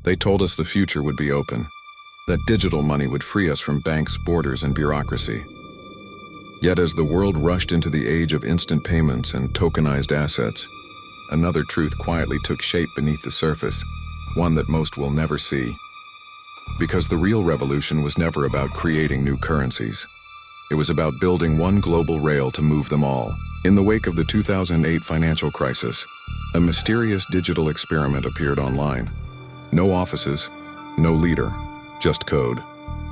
They told us the future would be open, that digital money would free us from banks, borders, and bureaucracy. Yet as the world rushed into the age of instant payments and tokenized assets, another truth quietly took shape beneath the surface, one that most will never see. Because the real revolution was never about creating new currencies. It was about building one global rail to move them all. In the wake of the 2008 financial crisis, a mysterious digital experiment appeared online. No offices, no leader, just code.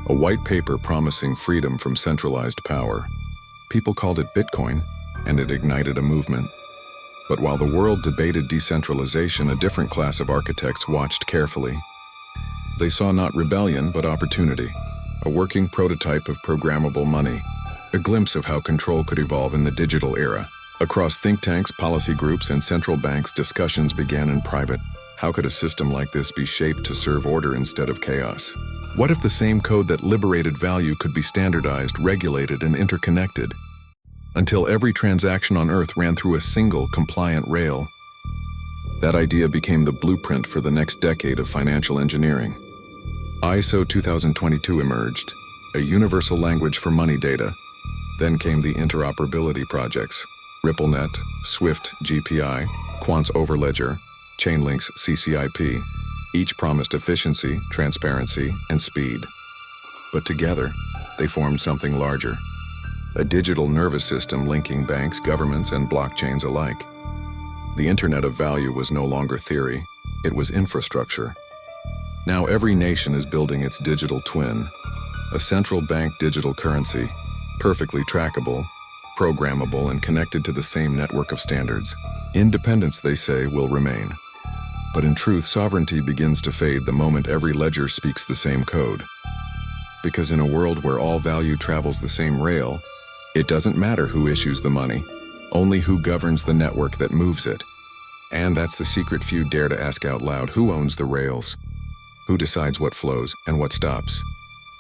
A white paper promising freedom from centralized power. People called it Bitcoin, and it ignited a movement. But while the world debated decentralization, a different class of architects watched carefully. They saw not rebellion, but opportunity. A working prototype of programmable money. A glimpse of how control could evolve in the digital era. Across think tanks, policy groups, and central banks, discussions began in private. How could a system like this be shaped to serve order instead of chaos? What if the same code that liberated value could be standardized, regulated, and interconnected, until every transaction on Earth ran through a single, compliant rail? That idea became the blueprint for the next decade of financial engineering. ISO 2022 emerged, a universal language for money data. Then came the interoperability projects, RippleNet, Swift GPI, Quant's Overledger, Chainlink's CCIP. Each promised efficiency, transparency, and speed. But together, they formed something larger. A digital nervous system linking banks, governments, and blockchains alike. The Internet of Value was no longer theory, it was infrastructure. Now every nation is building its digital twin, a central bank digital currency, perfectly trackable, programmable, and connected to the same network of standards. Independence, they say, will remain. But in truth, sovereignty begins to fade the moment every ledger speaks the same code. Because in a world where all value travels the same rail, it doesn't matter who issues the money, only who governs the network that moves it. And that's the secret few dare to ask out loud: who owns the rails? Who decides what flows and what stops?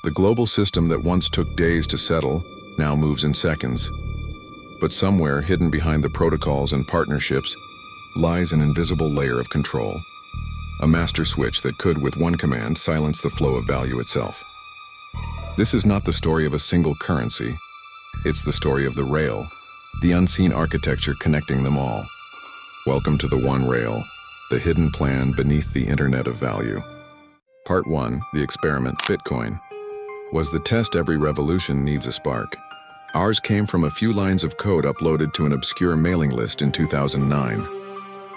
The global system that once took days to settle now moves in seconds. But somewhere hidden behind the protocols and partnerships lies an invisible layer of control. A master switch that could, with one command, silence the flow of value itself. This is not the story of a single currency. It's the story of the rail, the unseen architecture connecting them all. Welcome to the One Rail, the hidden plan beneath the Internet of Value. Part 1, the experiment, Bitcoin. Was the test every revolution needs a spark? Ours came from a few lines of code uploaded to an obscure mailing list in 2009.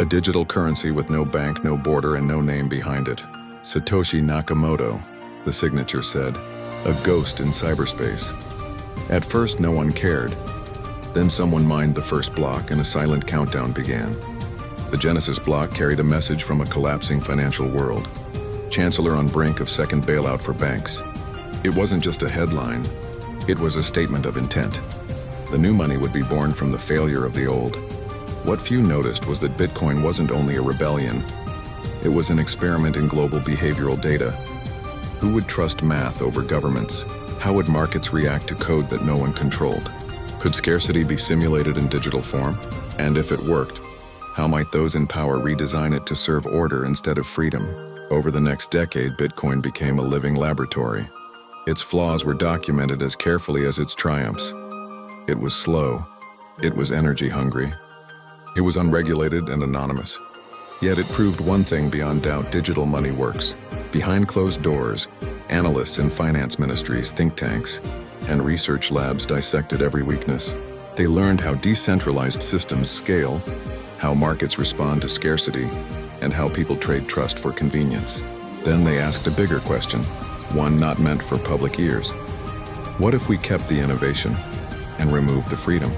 A digital currency with no bank, no border, and no name behind it. Satoshi Nakamoto, the signature said, a ghost in cyberspace. At first, no one cared. Then someone mined the first block and a silent countdown began. The Genesis block carried a message from a collapsing financial world. Chancellor on brink of second bailout for banks. It wasn't just a headline. It was a statement of intent. The new money would be born from the failure of the old. What few noticed was that Bitcoin wasn't only a rebellion. It was an experiment in global behavioral data. Who would trust math over governments? How would markets react to code that no one controlled? Could scarcity be simulated in digital form? And if it worked, how might those in power redesign it to serve order instead of freedom? Over the next decade, Bitcoin became a living laboratory. Its flaws were documented as carefully as its triumphs. It was slow. It was energy hungry. It was unregulated and anonymous. Yet it proved one thing beyond doubt: digital money works. Behind closed doors, analysts in finance ministries, think tanks, and research labs dissected every weakness. They learned how decentralized systems scale, how markets respond to scarcity, and how people trade trust for convenience. Then they asked a bigger question, one not meant for public ears. What if we kept the innovation and removed the freedom?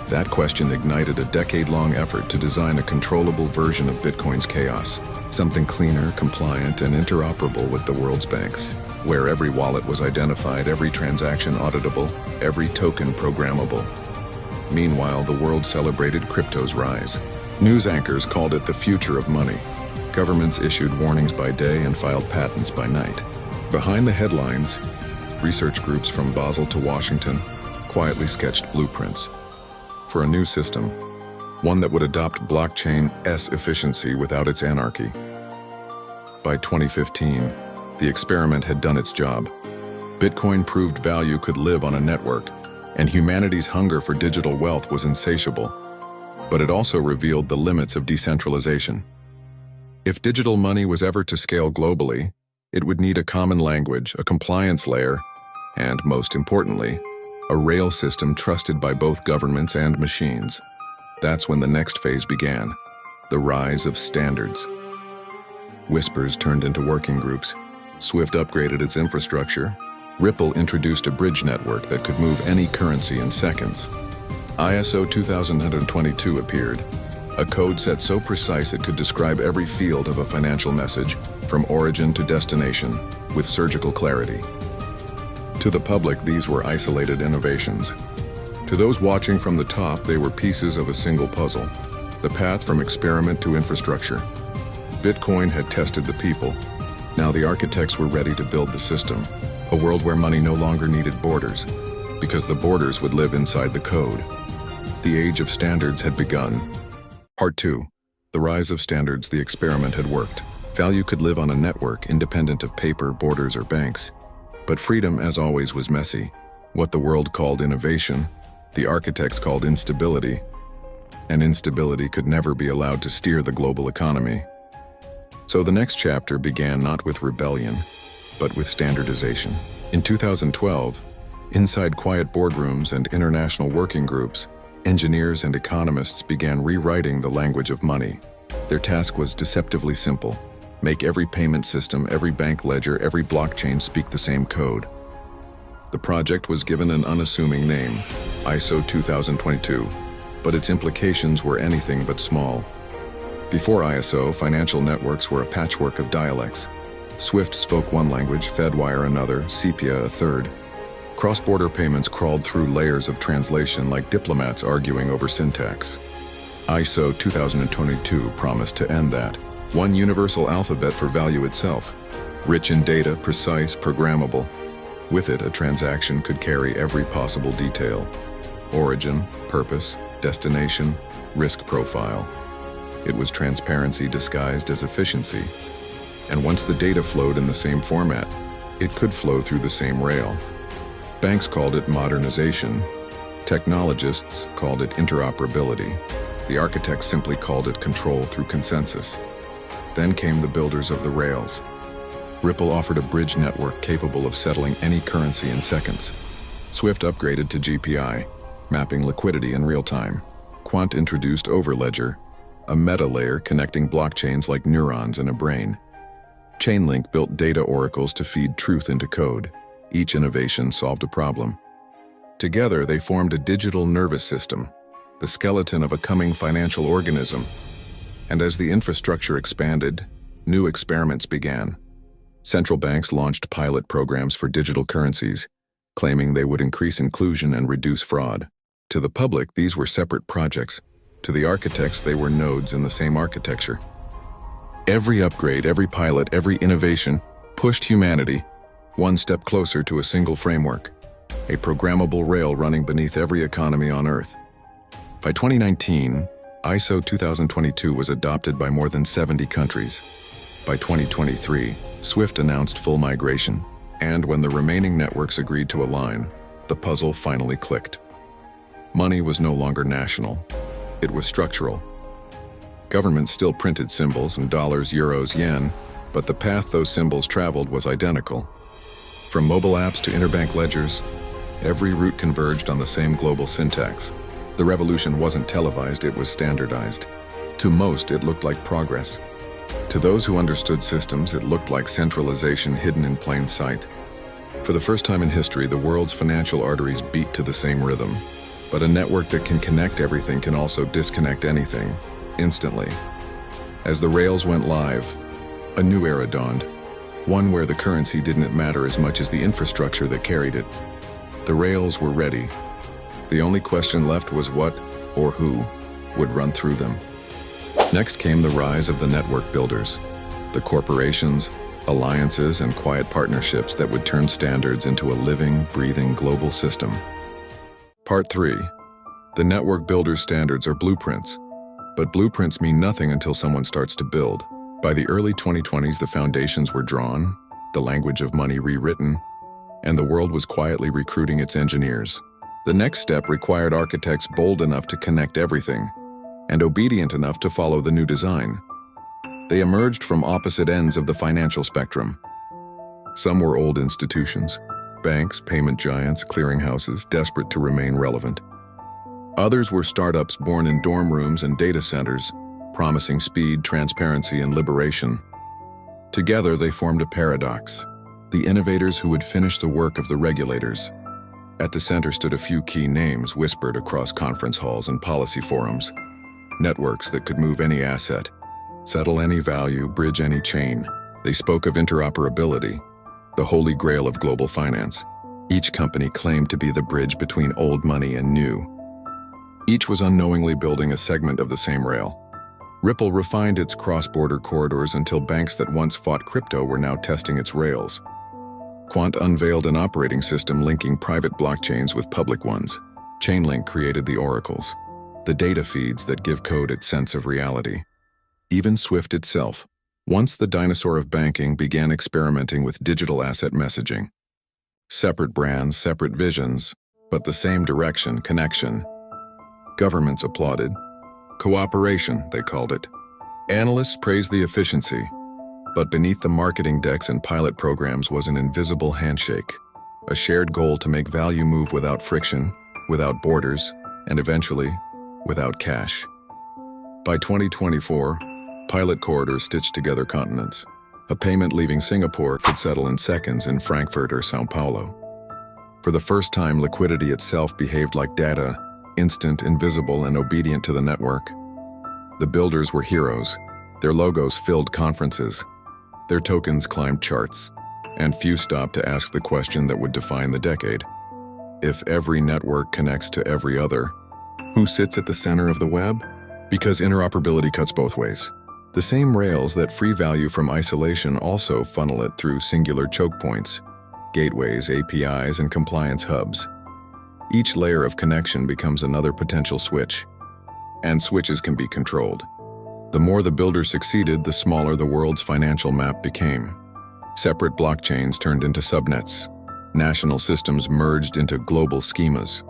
That question ignited a decade-long effort to design a controllable version of Bitcoin's chaos, something cleaner, compliant, and interoperable with the world's banks, where every wallet was identified, every transaction auditable, every token programmable. Meanwhile, the world celebrated crypto's rise. News anchors called it the future of money. Governments issued warnings by day and filed patents by night. Behind the headlines, research groups from Basel to Washington quietly sketched blueprints for a new system, one that would adopt blockchain's efficiency without its anarchy. By 2015, the experiment had done its job. Bitcoin proved value could live on a network, and humanity's hunger for digital wealth was insatiable. But it also revealed the limits of decentralization. If digital money was ever to scale globally, it would need a common language, a compliance layer, and, most importantly, a rail system trusted by both governments and machines. That's when the next phase began, the rise of standards. Whispers turned into working groups. Swift upgraded its infrastructure. Ripple introduced a bridge network that could move any currency in seconds. ISO 2022 appeared, a code set so precise it could describe every field of a financial message, from origin to destination, with surgical clarity. To the public, these were isolated innovations. To those watching from the top, they were pieces of a single puzzle, the path from experiment to infrastructure. Bitcoin had tested the people. Now the architects were ready to build the system, a world where money no longer needed borders, because the borders would live inside the code. The age of standards had begun. Part 2. The rise of standards. The experiment had worked. Value could live on a network independent of paper, borders, or banks. But freedom, as always, was messy. What the world called innovation, the architects called instability. And instability could never be allowed to steer the global economy. So the next chapter began not with rebellion, but with standardization. In 2012, inside quiet boardrooms and international working groups, engineers and economists began rewriting the language of money. Their task was deceptively simple: make every payment system, every bank ledger, every blockchain speak the same code. The project was given an unassuming name, ISO 2022, but its implications were anything but small. Before ISO, financial networks were a patchwork of dialects. SWIFT spoke one language, Fedwire another, Sepia a third. Cross-border payments crawled through layers of translation like diplomats arguing over syntax. ISO 2022 promised to end that. One universal alphabet for value itself. Rich in data, precise, programmable. With it, a transaction could carry every possible detail. Origin, purpose, destination, risk profile. It was transparency disguised as efficiency. And once the data flowed in the same format, it could flow through the same rail. Banks called it modernization. Technologists called it interoperability. The architects simply called it control through consensus. Then came the builders of the rails. Ripple offered a bridge network capable of settling any currency in seconds. Swift upgraded to GPI, mapping liquidity in real time. Quant introduced Overledger, a meta layer connecting blockchains like neurons in a brain. Chainlink built data oracles to feed truth into code. Each innovation solved a problem. Together, they formed a digital nervous system, the skeleton of a coming financial organism. And as the infrastructure expanded, new experiments began. Central banks launched pilot programs for digital currencies, claiming they would increase inclusion and reduce fraud. To the public, these were separate projects. To the architects, they were nodes in the same architecture. Every upgrade, every pilot, every innovation pushed humanity one step closer to a single framework, a programmable rail running beneath every economy on Earth. By 2019, ISO 2022 was adopted by more than 70 countries. By 2023, SWIFT announced full migration, and when the remaining networks agreed to align, the puzzle finally clicked. Money was no longer national. It was structural. Governments still printed symbols in dollars, euros, yen, but the path those symbols traveled was identical. From mobile apps to interbank ledgers, every route converged on the same global syntax. The revolution wasn't televised, it was standardized. To most, it looked like progress. To those who understood systems, it looked like centralization hidden in plain sight. For the first time in history, the world's financial arteries beat to the same rhythm. But a network that can connect everything can also disconnect anything, instantly. As the rails went live, a new era dawned, one where the currency didn't matter as much as the infrastructure that carried it. The rails were ready. The only question left was what, or who, would run through them. Next came the rise of the network builders, the corporations, alliances, and quiet partnerships that would turn standards into a living, breathing global system. Part 3. The network builders' standards are blueprints. But blueprints mean nothing until someone starts to build. By the early 2020s, the foundations were drawn, the language of money rewritten, and the world was quietly recruiting its engineers. The next step required architects bold enough to connect everything, and obedient enough to follow the new design. They emerged from opposite ends of the financial spectrum. Some were old institutions, banks, payment giants, clearinghouses, desperate to remain relevant. Others were startups born in dorm rooms and data centers, promising speed, transparency, and liberation. Together, they formed a paradox: the innovators who would finish the work of the regulators. At the center stood a few key names whispered across conference halls and policy forums. Networks that could move any asset, settle any value, bridge any chain. They spoke of interoperability, the holy grail of global finance. Each company claimed to be the bridge between old money and new. Each was unknowingly building a segment of the same rail. Ripple refined its cross-border corridors until banks that once fought crypto were now testing its rails. Quant unveiled an operating system linking private blockchains with public ones. Chainlink created the oracles, the data feeds that give code its sense of reality. Even Swift itself, once the dinosaur of banking, began experimenting with digital asset messaging. Separate brands, separate visions, but the same direction, connection. Governments applauded. Cooperation, they called it. Analysts praised the efficiency. But beneath the marketing decks and pilot programs was an invisible handshake, a shared goal to make value move without friction, without borders, and eventually, without cash. By 2024, pilot corridors stitched together continents. A payment leaving Singapore could settle in seconds in Frankfurt or São Paulo. For the first time, liquidity itself behaved like data, instant, invisible, and obedient to the network. The builders were heroes. Their logos filled conferences. Their tokens climbed charts. And few stopped to ask the question that would define the decade. If every network connects to every other, who sits at the center of the web? Because interoperability cuts both ways. The same rails that free value from isolation also funnel it through singular choke points, gateways, APIs, and compliance hubs. Each layer of connection becomes another potential switch, and switches can be controlled. The more the builders succeeded, the smaller the world's financial map became. Separate blockchains turned into subnets. National systems merged into global schemas.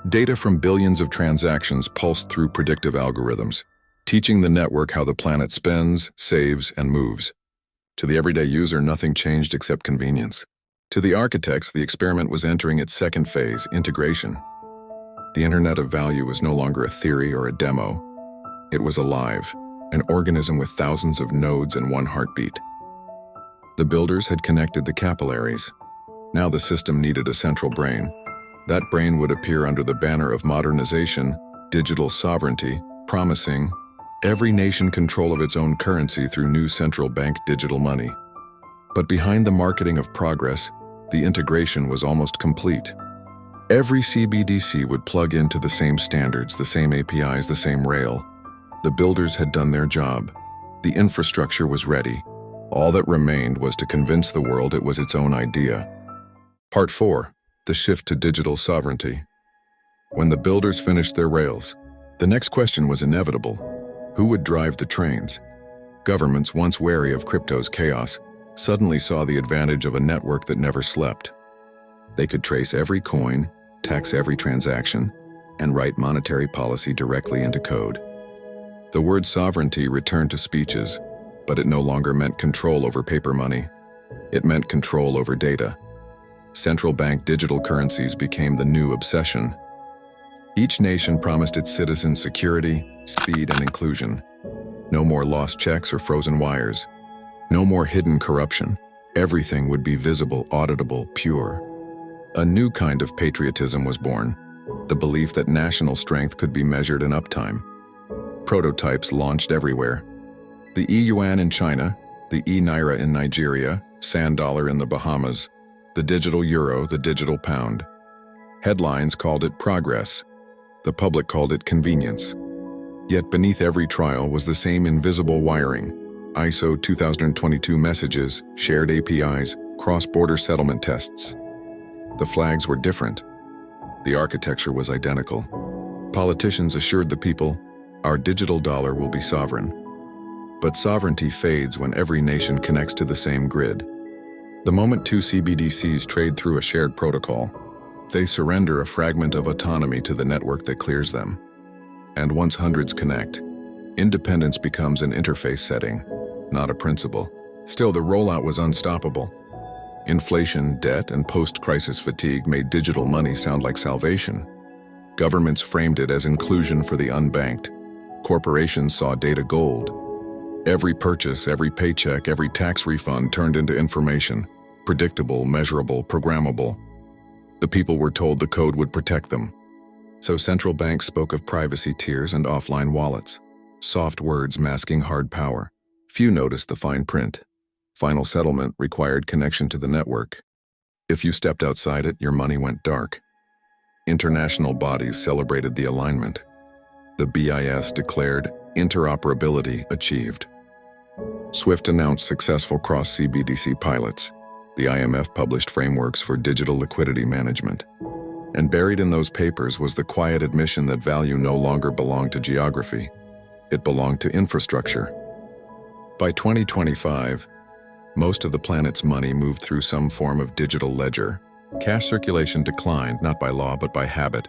Data from billions of transactions pulsed through predictive algorithms, teaching the network how the planet spends, saves, and moves. To the everyday user, nothing changed except convenience. To the architects, the experiment was entering its second phase, integration. The Internet of Value was no longer a theory or a demo. It was alive, an organism with thousands of nodes and one heartbeat. The builders had connected the capillaries. Now the system needed a central brain. That brain would appear under the banner of modernization, digital sovereignty, promising every nation control of its own currency through new central bank digital money. But behind the marketing of progress, the integration was almost complete. Every CBDC would plug into the same standards, the same APIs, the same rail. The builders had done their job. The infrastructure was ready. All that remained was to convince the world it was its own idea. Part 4. The shift to digital sovereignty. When the builders finished their rails, the next question was inevitable. Who would drive the trains? Governments, once wary of crypto's chaos, suddenly saw the advantage of a network that never slept. They could trace every coin, tax every transaction, and write monetary policy directly into code. The word sovereignty returned to speeches, but it no longer meant control over paper money. It meant control over data. Central bank digital currencies became the new obsession. Each nation promised its citizens security, speed, and inclusion. No more lost checks or frozen wires. No more hidden corruption. Everything would be visible, auditable, pure. A new kind of patriotism was born, the belief that national strength could be measured in uptime. Prototypes launched everywhere. The e-yuan in China, the e-naira in Nigeria, sand dollar in the Bahamas, the digital euro, the digital pound. Headlines called it progress. The public called it convenience. Yet beneath every trial was the same invisible wiring: ISO 2022 messages, shared APIs, cross-border settlement tests. The flags were different. The architecture was identical. Politicians assured the people, our digital dollar will be sovereign. But sovereignty fades when every nation connects to the same grid. The moment two CBDCs trade through a shared protocol, they surrender a fragment of autonomy to the network that clears them. And once hundreds connect, independence becomes an interface setting, not a principle. Still, the rollout was unstoppable. Inflation, debt, and post-crisis fatigue made digital money sound like salvation. Governments framed it as inclusion for the unbanked. Corporations saw data gold. Every purchase, every paycheck, every tax refund turned into information. Predictable, measurable, programmable. The people were told the code would protect them. So central banks spoke of privacy tiers and offline wallets. Soft words masking hard power. Few noticed the fine print. Final settlement required connection to the network. If you stepped outside it, your money went dark. International bodies celebrated the alignment. The BIS declared interoperability achieved. SWIFT announced successful cross-CBDC pilots. The IMF published frameworks for digital liquidity management. And buried in those papers was the quiet admission that value no longer belonged to geography. It belonged to infrastructure. By 2025, most of the planet's money moved through some form of digital ledger. Cash circulation declined, not by law but by habit.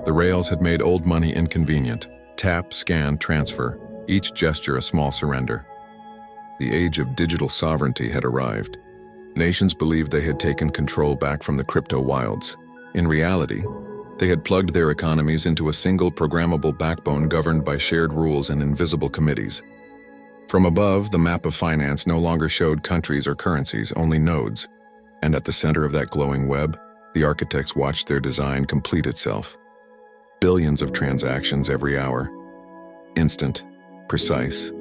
The rails had made old money inconvenient. Tap, scan, transfer, each gesture a small surrender. The age of digital sovereignty had arrived. Nations believed they had taken control back from the crypto wilds. In reality, they had plugged their economies into a single programmable backbone governed by shared rules and invisible committees. From above, the map of finance no longer showed countries or currencies, only nodes. And at the center of that glowing web, the architects watched their design complete itself. Billions of transactions every hour. Instant, precise,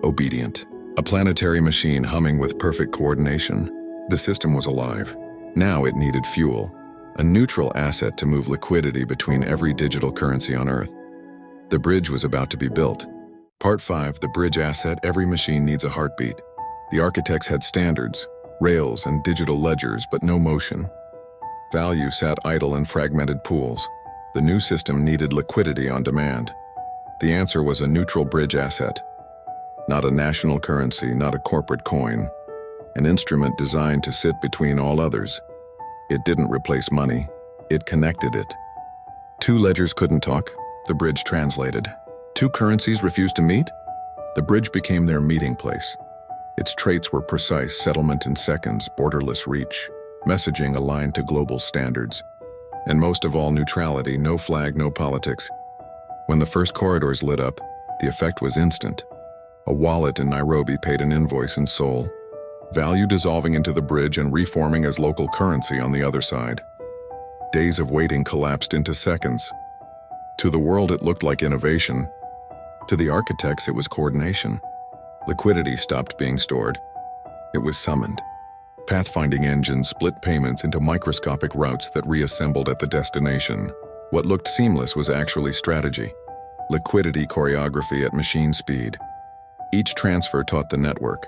obedient. A planetary machine humming with perfect coordination. The system was alive. Now it needed fuel, a neutral asset to move liquidity between every digital currency on Earth. The bridge was about to be built. Part 5, the bridge asset. Every machine needs a heartbeat. The architects had standards, rails, and digital ledgers, but no motion. Value sat idle in fragmented pools. The new system needed liquidity on demand. The answer was a neutral bridge asset. Not a national currency, not a corporate coin. An instrument designed to sit between all others. It didn't replace money. It connected it. Two ledgers couldn't talk. The bridge translated. Two currencies refused to meet? The bridge became their meeting place. Its traits were precise settlement in seconds, borderless reach, messaging aligned to global standards, and most of all, neutrality, no flag, no politics. When the first corridors lit up, the effect was instant. A wallet in Nairobi paid an invoice in Seoul, value dissolving into the bridge and reforming as local currency on the other side. Days of waiting collapsed into seconds. To the world, it looked like innovation. To the architects, it was coordination. Liquidity stopped being stored. It was summoned. Pathfinding engines split payments into microscopic routes that reassembled at the destination. What looked seamless was actually strategy. Liquidity choreography at machine speed. Each transfer taught the network.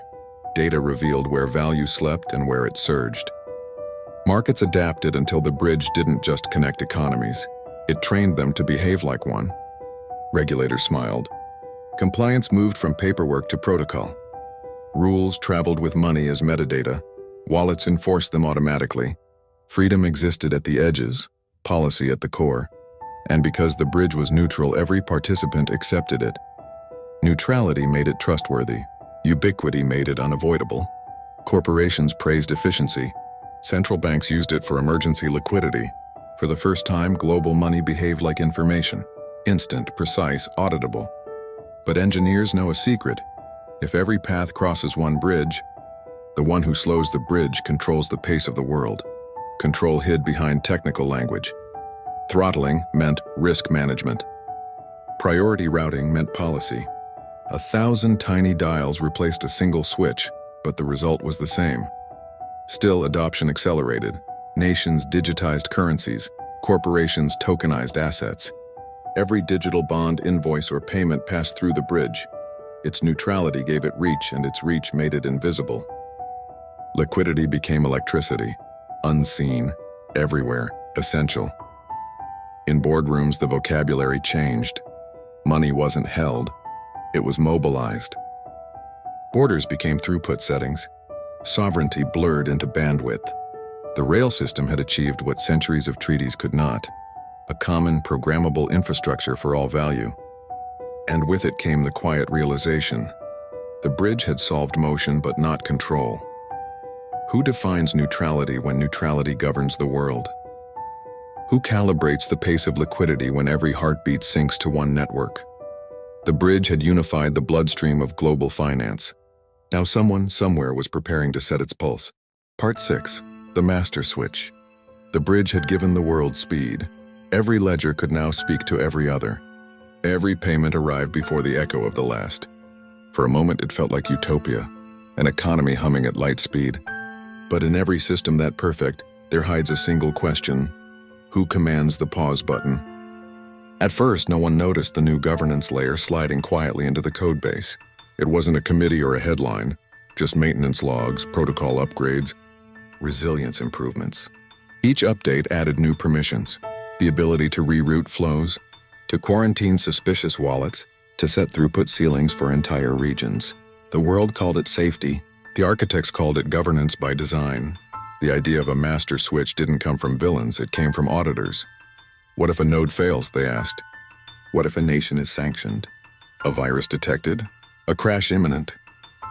Data revealed where value slept and where it surged. Markets adapted until the bridge didn't just connect economies. It trained them to behave like one. Regulators smiled. Compliance moved from paperwork to protocol. Rules traveled with money as metadata. Wallets enforced them automatically. Freedom existed at the edges, policy at the core. And because the bridge was neutral, every participant accepted it. Neutrality made it trustworthy. Ubiquity made it unavoidable. Corporations praised efficiency. Central banks used it for emergency liquidity. For the first time, global money behaved like information. Instant, precise, auditable. But engineers know a secret. If every path crosses one bridge, the one who slows the bridge controls the pace of the world. Control hid behind technical language. Throttling meant risk management. Priority routing meant policy. 1,000 tiny dials replaced a single switch, but the result was the same. Still, adoption accelerated. Nations digitized currencies. Corporations tokenized assets. Every digital bond, invoice, or payment passed through the bridge. Its neutrality gave it reach, and its reach made it invisible. Liquidity became electricity. Unseen, everywhere, essential. In boardrooms, the vocabulary changed. Money wasn't held. It was mobilized. Borders became throughput settings. Sovereignty blurred into bandwidth. The rail system had achieved what centuries of treaties could not: a common, programmable infrastructure for all value. And with it came the quiet realization: the bridge had solved motion but not control. Who defines neutrality when neutrality governs the world? Who calibrates the pace of liquidity when every heartbeat syncs to one network? The bridge had unified the bloodstream of global finance. Now someone, somewhere was preparing to set its pulse. Part 6. The Master Switch. The bridge had given the world speed. Every ledger could now speak to every other. Every payment arrived before the echo of the last. For a moment it felt like utopia, an economy humming at light speed. But in every system that perfect, there hides a single question: who commands the pause button? At first, no one noticed the new governance layer sliding quietly into the codebase. It wasn't a committee or a headline, just maintenance logs, protocol upgrades, resilience improvements. Each update added new permissions: the ability to reroute flows, to quarantine suspicious wallets, to set throughput ceilings for entire regions. The world called it safety. The architects called it governance by design. The idea of a master switch didn't come from villains, it came from auditors. What if a node fails, they asked. What if a nation is sanctioned? A virus detected? A crash imminent?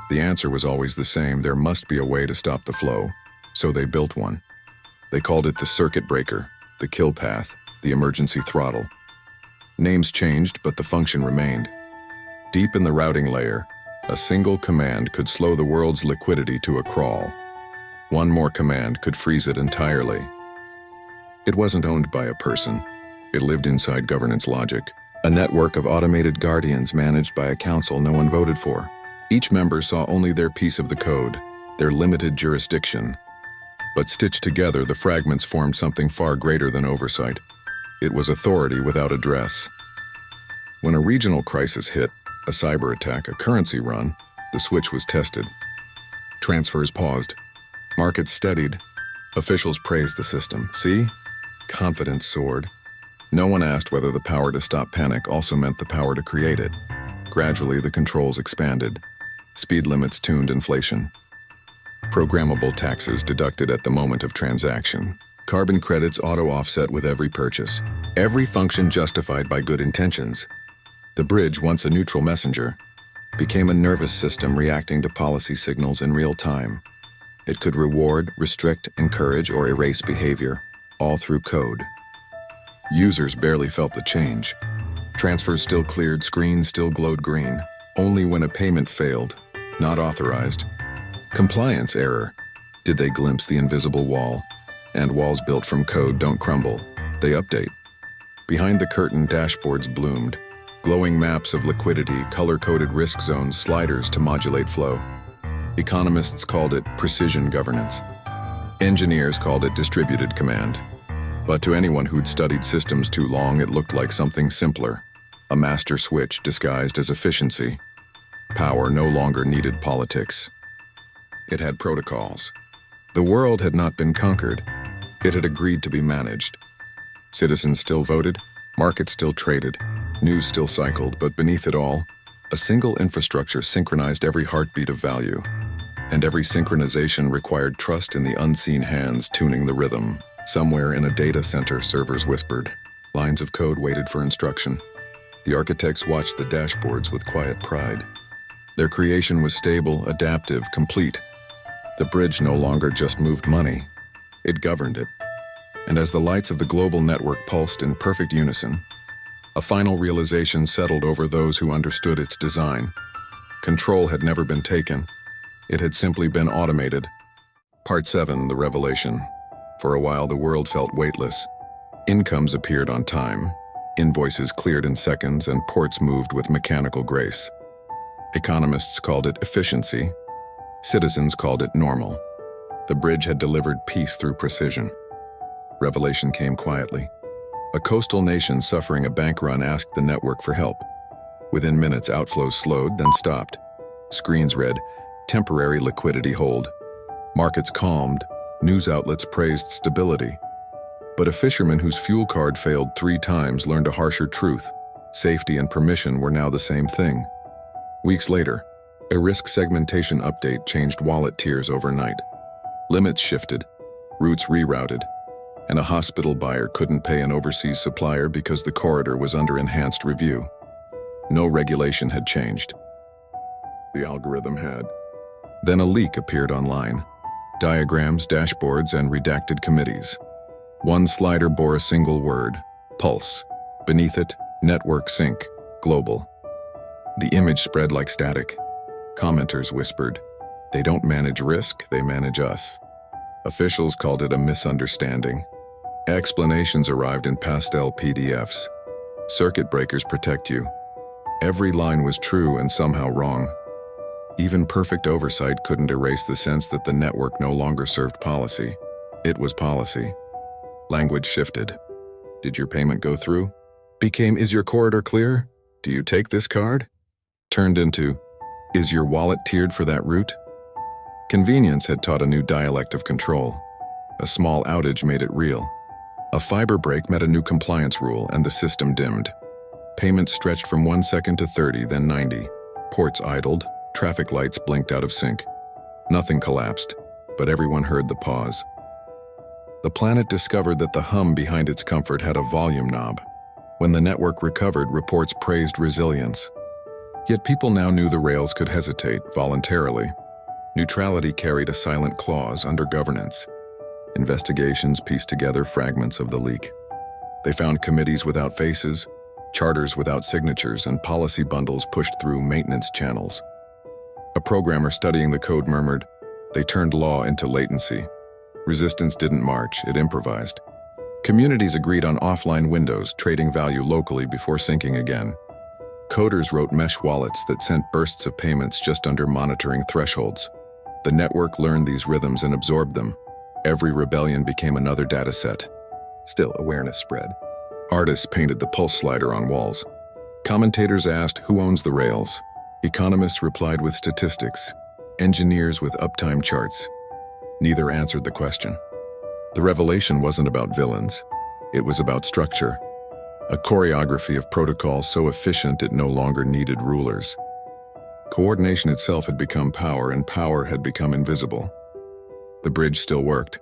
The answer was always the same: there must be a way to stop the flow. So they built one. They called it the circuit breaker, the kill path, the emergency throttle. Names changed, but the function remained. Deep in the routing layer, a single command could slow the world's liquidity to a crawl. One more command could freeze it entirely. It wasn't owned by a person. It lived inside governance logic, a network of automated guardians managed by a council no one voted for. Each member saw only their piece of the code, their limited jurisdiction. But stitched together, the fragments formed something far greater than oversight. It was authority without address. When a regional crisis hit, a cyber attack, a currency run, the switch was tested. Transfers paused. Markets steadied. Officials praised the system. See? Confidence soared. No one asked whether the power to stop panic also meant the power to create it. Gradually, the controls expanded. Speed limits tuned inflation. Programmable taxes deducted at the moment of transaction. Carbon credits auto-offset with every purchase. Every function justified by good intentions. The bridge, once a neutral messenger, became a nervous system reacting to policy signals in real time. It could reward, restrict, encourage, or erase behavior, all through code. Users barely felt the change. Transfers still cleared, screens still glowed green. Only when a payment failed, not authorized. Compliance error. Did they glimpse the invisible wall? And walls built from code don't crumble, they update. Behind the curtain, dashboards bloomed. Glowing maps of liquidity, color-coded risk zones, sliders to modulate flow. Economists called it precision governance. Engineers called it distributed command. But to anyone who'd studied systems too long, it looked like something simpler. A master switch disguised as efficiency. Power no longer needed politics. It had protocols. The world had not been conquered. It had agreed to be managed. Citizens still voted, markets still traded, news still cycled, but beneath it all, a single infrastructure synchronized every heartbeat of value. And every synchronization required trust in the unseen hands tuning the rhythm. Somewhere in a data center, servers whispered. Lines of code waited for instruction. The architects watched the dashboards with quiet pride. Their creation was stable, adaptive, complete. The bridge no longer just moved money. It governed it. And as the lights of the global network pulsed in perfect unison, a final realization settled over those who understood its design. Control had never been taken. It had simply been automated. Part 7, the revelation. For a while, the world felt weightless. Incomes appeared on time. Invoices cleared in seconds, and ports moved with mechanical grace. Economists called it efficiency. Citizens called it normal. The bridge had delivered peace through precision. Revelation came quietly. A coastal nation suffering a bank run asked the network for help. Within minutes, outflows slowed, then stopped. Screens read, "Temporary liquidity hold." Markets calmed. News outlets praised stability. But a fisherman whose fuel card failed 3 times learned a harsher truth. Safety and permission were now the same thing. Weeks later, A risk segmentation update changed wallet tiers overnight. Limits shifted, routes rerouted, and a hospital buyer couldn't pay an overseas supplier because the corridor was under enhanced review. No regulation had changed. The algorithm had. Then a leak appeared online. Diagrams, dashboards, and redacted committees. One slider bore a single word, Pulse. Beneath it, Network Sync, Global. The image spread like static. Commenters whispered, "They don't manage risk, they manage us." Officials called it a misunderstanding. Explanations arrived in pastel PDFs. Circuit breakers protect you. Every line was true and somehow wrong. Even perfect oversight couldn't erase the sense that the network no longer served policy. It was policy. Language shifted. Did your payment go through? Became, is your corridor clear? Do you take this card? Turned into, is your wallet tiered for that route? Convenience had taught a new dialect of control. A small outage made it real. A fiber break met a new compliance rule and the system dimmed. Payments stretched from 1 second to 30, then 90. Ports idled, traffic lights blinked out of sync. Nothing collapsed, but everyone heard the pause. The planet discovered that the hum behind its comfort had a volume knob. When the network recovered, reports praised resilience. Yet people now knew the rails could hesitate voluntarily. Neutrality carried a silent clause under governance. Investigations pieced together fragments of the leak. They found committees without faces, charters without signatures, and policy bundles pushed through maintenance channels. A programmer studying the code murmured, "They turned law into latency." Resistance didn't march, it improvised. Communities agreed on offline windows, trading value locally before syncing again. Coders wrote mesh wallets that sent bursts of payments just under monitoring thresholds. The network learned these rhythms and absorbed them. Every rebellion became another data set. Still, awareness spread. Artists painted the pulse slider on walls. Commentators asked, who owns the rails? Economists replied with statistics. Engineers with uptime charts. Neither answered the question. The revelation wasn't about villains. It was about structure. A choreography of protocols so efficient it no longer needed rulers. Coordination itself had become power, and power had become invisible. The bridge still worked.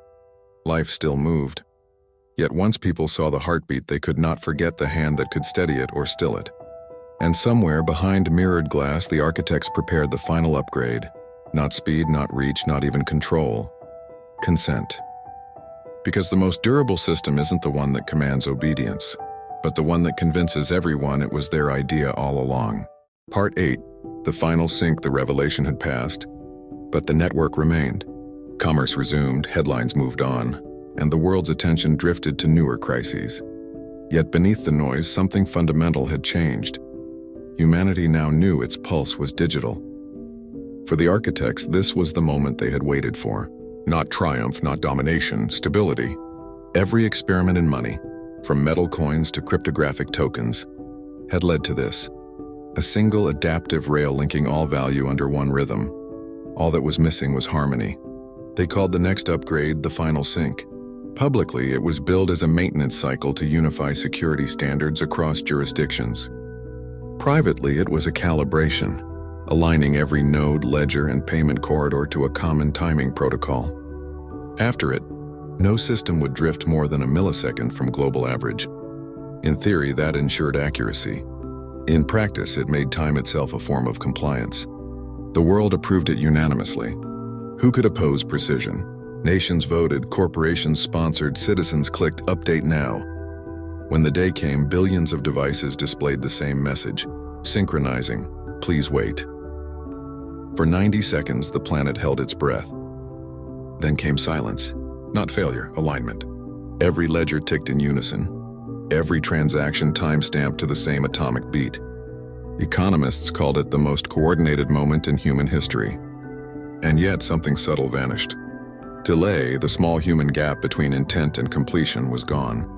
Life still moved. Yet once people saw the heartbeat, they could not forget the hand that could steady it or still it. And somewhere behind mirrored glass, the architects prepared the final upgrade. Not speed, not reach, not even control. Consent. Because the most durable system isn't the one that commands obedience, but the one that convinces everyone it was their idea all along. Part 8. The final sync. The revelation had passed, but the network remained. Commerce resumed, headlines moved on, and the world's attention drifted to newer crises. Yet beneath the noise, something fundamental had changed. Humanity now knew its pulse was digital. For the architects, this was the moment they had waited for. Not triumph, not domination, stability. Every experiment in money, from metal coins to cryptographic tokens, had led to this. A single adaptive rail linking all value under one rhythm. All that was missing was harmony. They called the next upgrade the final sync. Publicly, it was billed as a maintenance cycle to unify security standards across jurisdictions. Privately, it was a calibration, aligning every node, ledger, and payment corridor to a common timing protocol. After it, no system would drift more than a millisecond from global average. In theory, that ensured accuracy. In practice, it made time itself a form of compliance. The world approved it unanimously. Who could oppose precision? Nations voted, corporations sponsored, citizens clicked update now. When the day came, billions of devices displayed the same message, synchronizing, please wait. For 90 seconds, the planet held its breath. Then came silence. Not failure, alignment. Every ledger ticked in unison. Every transaction time-stamped to the same atomic beat. Economists called it the most coordinated moment in human history. And yet something subtle vanished. Delay, the small human gap between intent and completion, was gone.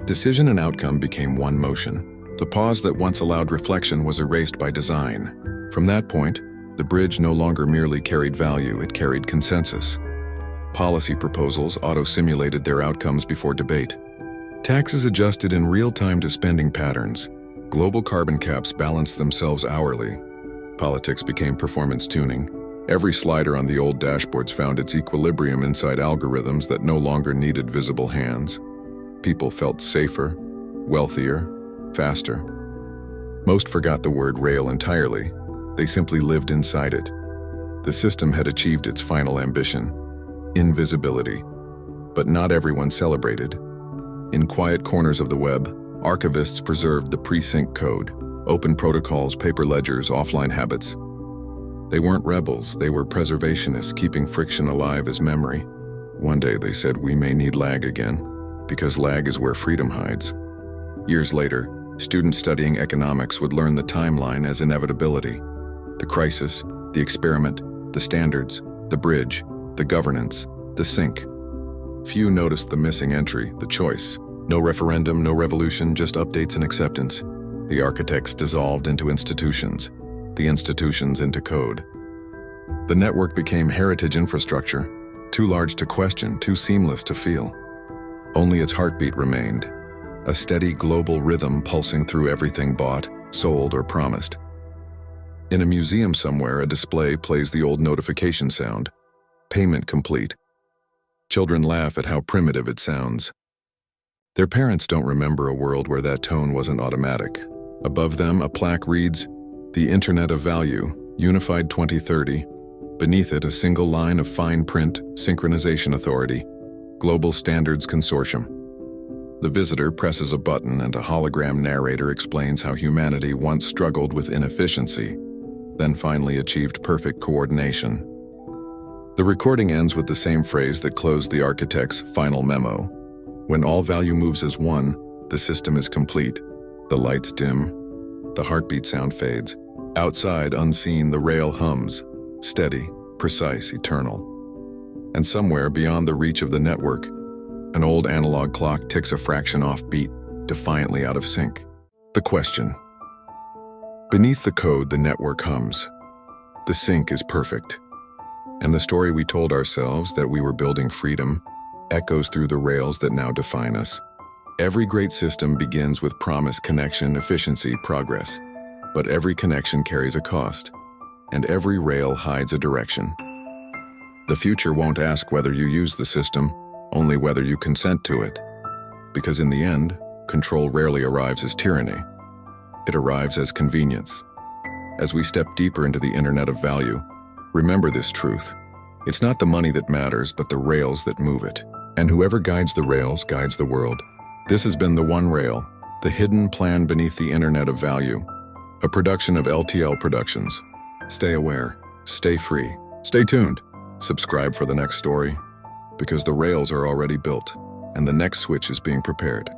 Decision and outcome became one motion. The pause that once allowed reflection was erased by design. From that point, the bridge no longer merely carried value, it carried consensus. Policy proposals auto-simulated their outcomes before debate. Taxes adjusted in real time to spending patterns. Global carbon caps balanced themselves hourly. Politics became performance tuning. Every slider on the old dashboards found its equilibrium inside algorithms that no longer needed visible hands. People felt safer, wealthier, faster. Most forgot the word rail entirely. They simply lived inside it. The system had achieved its final ambition, invisibility. But not everyone celebrated. In quiet corners of the web, archivists preserved the pre-sync code, open protocols, paper ledgers, offline habits. They weren't rebels, they were preservationists, keeping friction alive as memory. One day they said we may need lag again, because lag is where freedom hides. Years later, students studying economics would learn the timeline as inevitability. The crisis, the experiment, the standards, the bridge, the governance, the sink. Few noticed the missing entry, the choice. No referendum, no revolution, just updates and acceptance. The architects dissolved into institutions, the institutions into code. The network became heritage infrastructure, too large to question, too seamless to feel. Only its heartbeat remained, a steady global rhythm pulsing through everything bought, sold, or promised. In a museum somewhere, a display plays the old notification sound, payment complete. Children laugh at how primitive it sounds. Their parents don't remember a world where that tone wasn't automatic. Above them, a plaque reads, "The Internet of Value, Unified 2030. Beneath it, a single line of fine print, Synchronization Authority, Global Standards Consortium." The visitor presses a button and a hologram narrator explains how humanity once struggled with inefficiency, then finally achieved perfect coordination. The recording ends with the same phrase that closed the architect's final memo. When all value moves as one, the system is complete. The lights dim. The heartbeat sound fades. Outside, unseen, the rail hums, steady, precise, eternal. And somewhere beyond the reach of the network, an old analog clock ticks a fraction off beat, defiantly out of sync. The question. Beneath the code, the network hums. The sync is perfect. And the story we told ourselves that we were building freedom echoes through the rails that now define us. Every great system begins with promise, connection, efficiency, progress. But every connection carries a cost, and every rail hides a direction. The future won't ask whether you use the system, only whether you consent to it. Because in the end, control rarely arrives as tyranny. It arrives as convenience. As we step deeper into the Internet of Value, remember this truth. It's not the money that matters, but the rails that move it. And whoever guides the rails guides the world. This has been The One Rail, the hidden plan beneath the Internet of Value, a production of LTL Productions. Stay aware, stay free, stay tuned. Subscribe for the next story, because the rails are already built, and the next switch is being prepared.